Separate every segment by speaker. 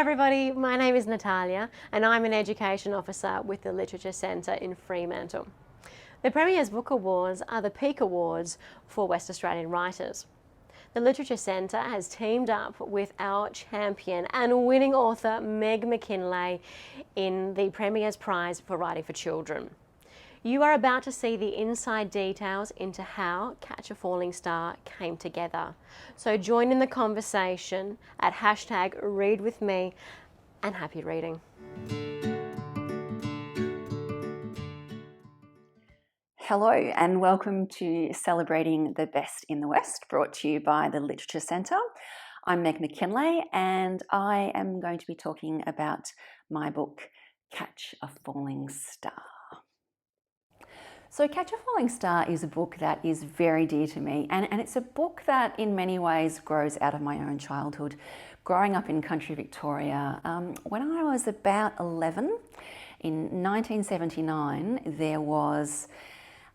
Speaker 1: everybody, my name is Natalia and I'm an Education Officer with the Literature Centre in Fremantle. The Premier's Book Awards are the peak awards for West Australian writers. The Literature Centre has teamed up with our champion and winning author Meg McKinlay in the Premier's Prize for Writing for Children. You are about to see the inside details into how Catch a Falling Star came together. So join in the conversation at #ReadWithMe and happy reading.
Speaker 2: Hello and welcome to Celebrating the Best in the West, brought to you by the Literature Centre. I'm Meg McKinlay and I am going to be talking about my book, Catch a Falling Star. So Catch a Falling Star is a book that is very dear to me, and it's a book that in many ways grows out of my own childhood. Growing up in country Victoria, when I was about 11, in 1979, there was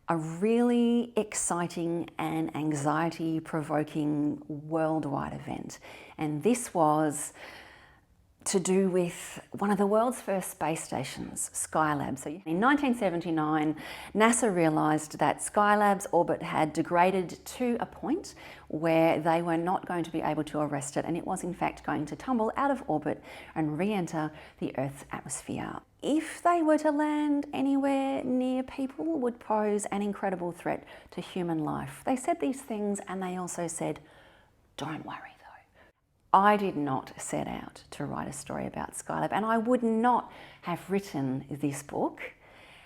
Speaker 2: a really exciting and anxiety-provoking worldwide event. And this was to do with one of the world's first space stations, Skylab. So in 1979, NASA realised that Skylab's orbit had degraded to a point where they were not going to be able to arrest it, and it was in fact going to tumble out of orbit and re-enter the Earth's atmosphere. If they were to land anywhere near people, would pose an incredible threat to human life. They said these things, and they also said, don't worry. I did not set out to write a story about Skylab, and I would not have written this book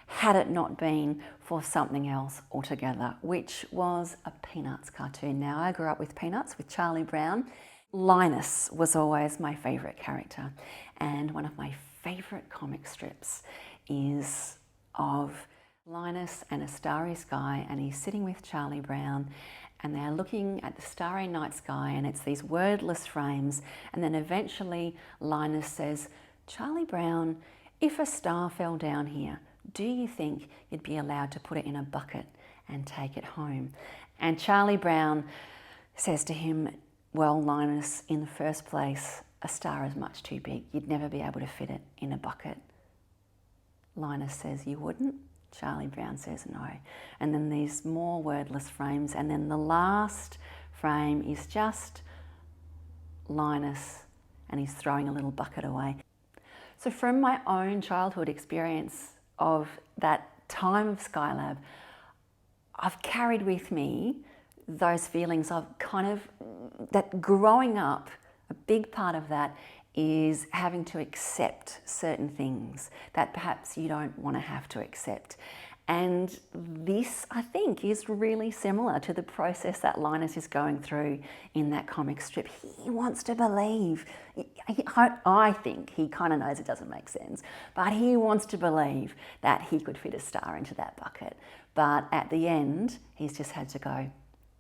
Speaker 2: had it not been for something else altogether, which was a Peanuts cartoon. Now, I grew up with Peanuts, with Charlie Brown. Linus was always my favourite character, and one of my favourite comic strips is of Linus and a starry sky, and he's sitting with Charlie Brown, and they're looking at the starry night sky, and it's these wordless frames, and then eventually Linus says, Charlie Brown, if a star fell down here, do you think you'd be allowed to put it in a bucket and take it home? And Charlie Brown says to him, well, Linus, in the first place, a star is much too big. You'd never be able to fit it in a bucket. Linus says, you wouldn't? Charlie Brown says no. And then these more wordless frames, and then the last frame is just Linus, and he's throwing a little bucket away. So from my own childhood experience of that time of Skylab, I've carried with me those feelings of that growing up, a big part of that is having to accept certain things that perhaps you don't want to have to accept. And this, I think, is really similar to the process that Linus is going through in that comic strip. He wants to believe. I think he kind of knows it doesn't make sense, but he wants to believe that he could fit a star into that bucket. But at the end, he's just had to go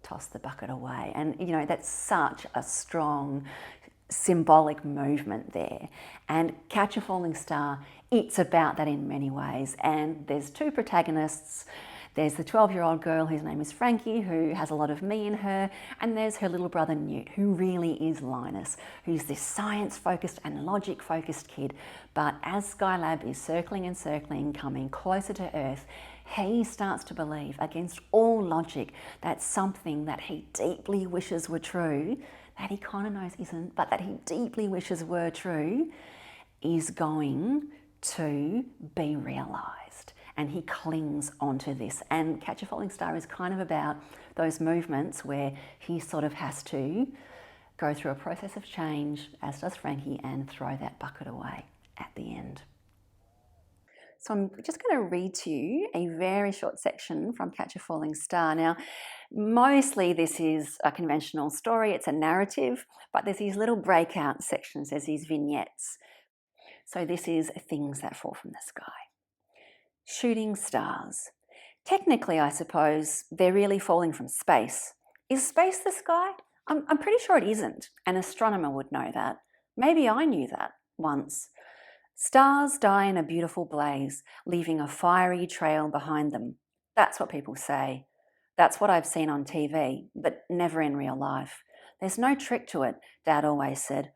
Speaker 2: toss the bucket away. And, you know, that's such a strong symbolic movement there. And Catch a Falling Star, it's about that in many ways. And there's two protagonists. There's the 12-year-old girl whose name is Frankie, who has a lot of me in her, and there's her little brother Newt, who really is Linus, who's this science-focused and logic-focused kid. But as Skylab is circling and circling, coming closer to Earth, he starts to believe, against all logic, that something that he deeply wishes were true, that he kind of knows isn't, but that he deeply wishes were true, is going to be realised. And he clings onto this. And Catch a Falling Star is kind of about those movements where he sort of has to go through a process of change, as does Frankie, and throw that bucket away at the end. So I'm just going to read to you a very short section from Catch a Falling Star. Now, mostly this is a conventional story, it's a narrative, but there's these little breakout sections, there's these vignettes. So this is Things That Fall from the Sky. Shooting stars. Technically, I suppose, they're really falling from space. Is space the sky? I'm pretty sure it isn't. An astronomer would know that. Maybe I knew that once. Stars die in a beautiful blaze, leaving a fiery trail behind them. That's what people say. That's what I've seen on TV, but never in real life. There's no trick to it, Dad always said.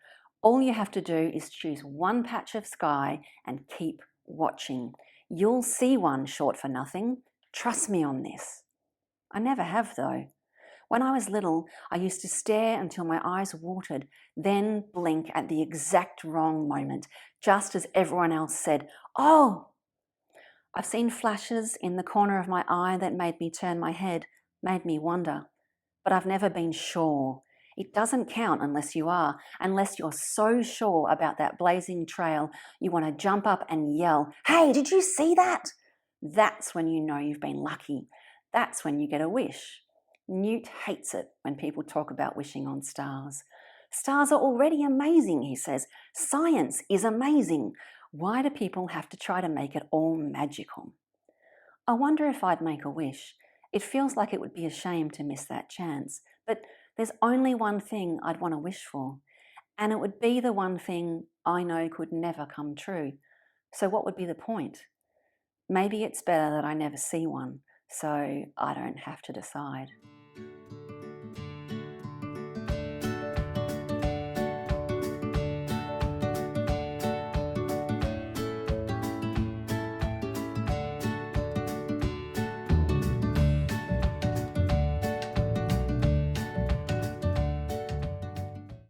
Speaker 2: All you have to do is choose one patch of sky and keep watching. You'll see one short for nothing. Trust me on this. I never have though. When I was little, I used to stare until my eyes watered, then blink at the exact wrong moment, just as everyone else said, "Oh!" I've seen flashes in the corner of my eye that made me turn my head, made me wonder. But I've never been sure. It doesn't count unless you are, unless you're so sure about that blazing trail, you want to jump up and yell, "Hey, did you see that?" That's when you know you've been lucky. That's when you get a wish. Newt hates it when people talk about wishing on stars. Stars are already amazing, he says. Science is amazing. Why do people have to try to make it all magical? I wonder if I'd make a wish. It feels like it would be a shame to miss that chance. But there's only one thing I'd want to wish for, and it would be the one thing I know could never come true. So what would be the point? Maybe it's better that I never see one, so I don't have to decide.